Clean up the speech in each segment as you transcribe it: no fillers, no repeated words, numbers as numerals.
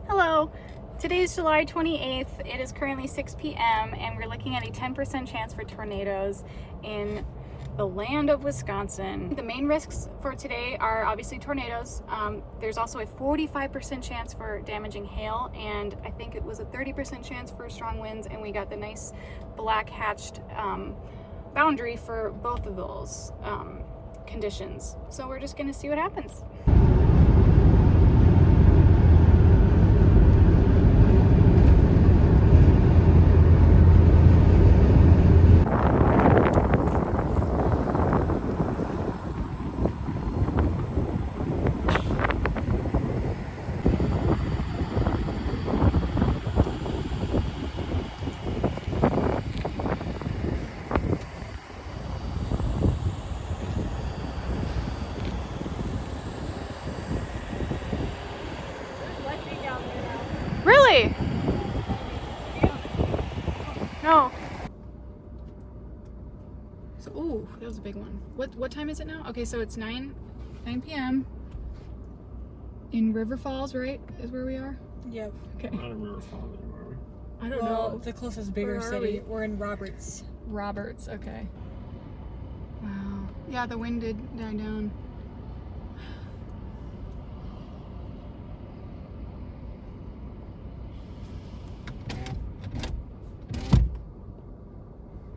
Hello, today is July 28th. It is currently 6 p.m. and we're looking at a 10% chance for tornadoes in the land of Wisconsin. The main risks for today are obviously tornadoes. There's also a 45% chance for damaging hail, and I think it was a 30% chance for strong winds, and we got the nice black hatched boundary for both of those conditions. So we're just gonna see what happens. Really? No. So, ooh, that was a big one. What time is it now? Okay, so it's 9 p.m. in River Falls, right? Is where we are? Yep. Okay. Not in River Falls anymore, are we? I don't Well, know. the closest bigger Where are city. we? We're in Roberts. Roberts, okay. Wow. Yeah, the wind did die down.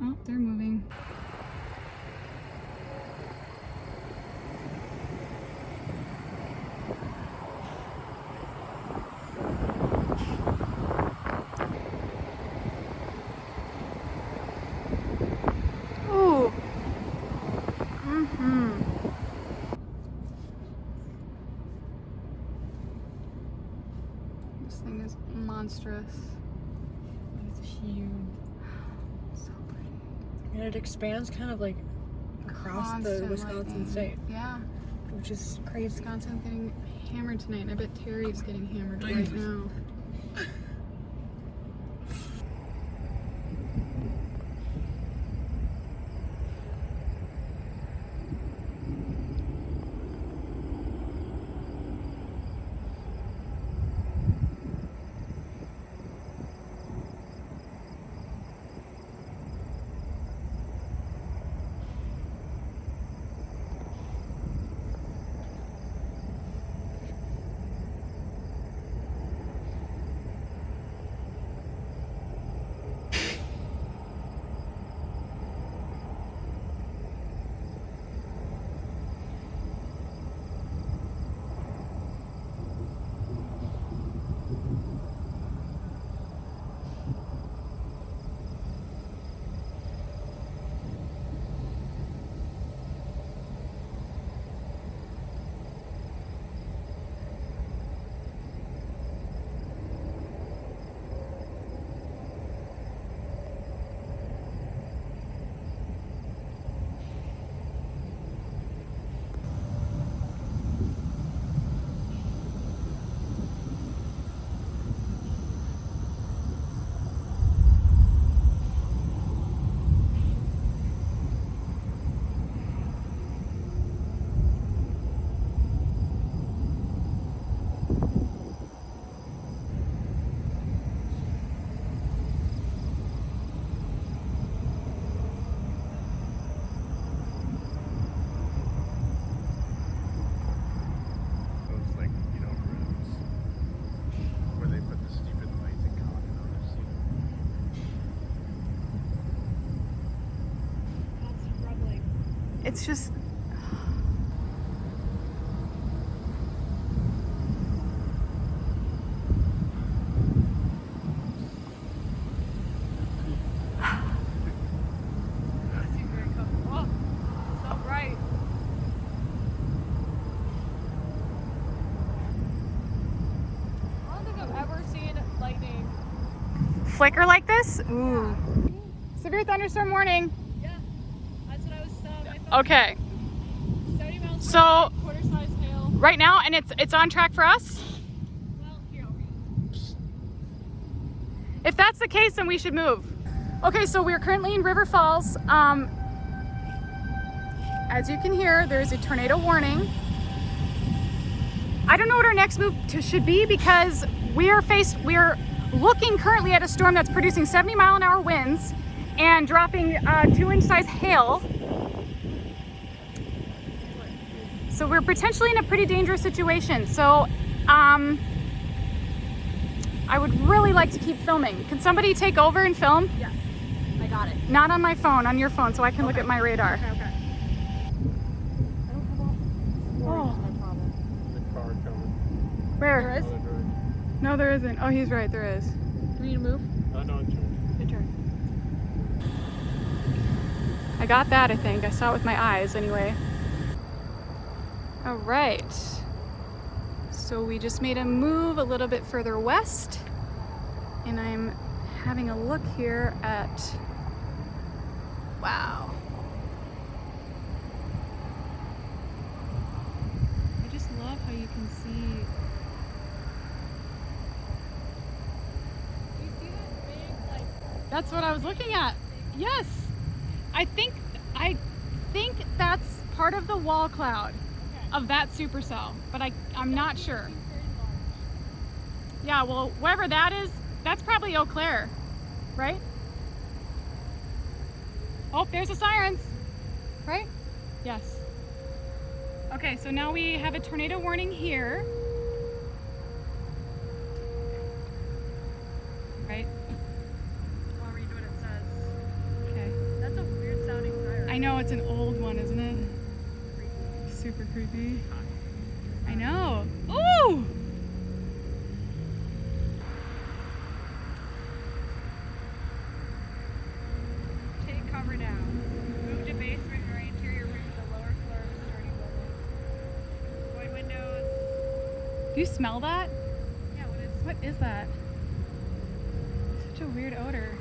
Oh, they're moving. Ooh. This thing is monstrous. It's huge. So pretty. And it expands kind of like across the Constant Wisconsin lightning. state, Yeah. which is crazy. Wisconsin getting hammered tonight, and I bet Terry's getting hammered right now. Those, like, you know, rooms where they put the stupid lights and content on the ceiling. That's rumbling. It's just. Oh, so bright. I don't think I've ever seen lightning. Flicker like this? Ooh. Severe thunderstorm warning. Yeah, that's what I was I thought. Okay. 70 miles per So- hour, quarter-size hail. Right now, and it's on track for us? Well, here, I'll read. If that's the case, then we should move. Okay, so we're currently in River Falls. As you can hear, there's a tornado warning. I don't know what our next move should be because we're looking currently at a storm that's producing 70-mile-an-hour winds and dropping 2-inch size hail. So we're potentially in a pretty dangerous situation. So I would really like to keep filming. Can somebody take over and film? Yes, I got it. Not on my phone, on your phone, so I can look at my radar. Okay. I don't have all Oh. I promise. The car coming. Where? There is? Oh, they're right. No, there isn't. Oh, he's right, there is. Do we need to move? Oh, no, it's right. Good turn. I got that, I think. I saw it with my eyes anyway. All right. So we just made a move a little bit further west, and I'm having a look here at, wow. I just love how you can see. Do you see that big, like, That's what I was looking at. Yes. I think that's part of the wall cloud of that supercell, but I'm not sure. seems very large. Yeah, well, wherever that is, that's probably Eau Claire, right? Oh, there's the sirens, right? Yes. Okay, so now we have a tornado warning here. Right? I'll read what it says. Okay. That's a weird sounding siren. I know it's an old one, isn't it? Super creepy. I know. Ooh! Take cover now. Move to basement or interior room to the lower floor of the starting building. Avoid windows. Do you smell that? Yeah, What is that? Such a weird odor.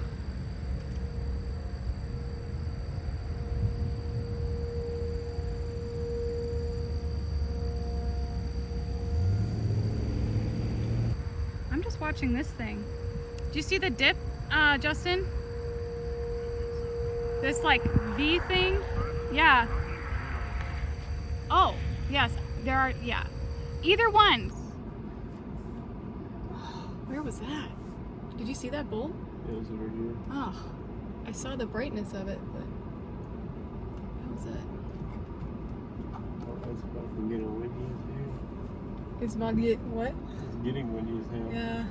I'm just watching this thing. Do you see the dip, Justin? This like V thing? Yeah. Oh, yes, there are, yeah. Either one. Where was that? Did you see that bull? Yeah, it was over here. Oh, I saw the brightness of it, but that was it. Oh, it's about to get windy as hell. It's about to get what? It's getting windy as hell. Yeah.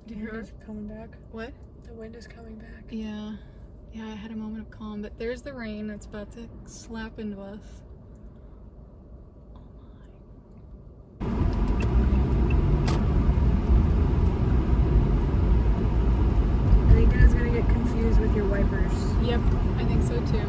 The wind is coming back. What? The wind is coming back. Yeah. Yeah, I had a moment of calm, but there's the rain that's about to slap into us. I think Dad's gonna get confused with your wipers. Yep, I think so too.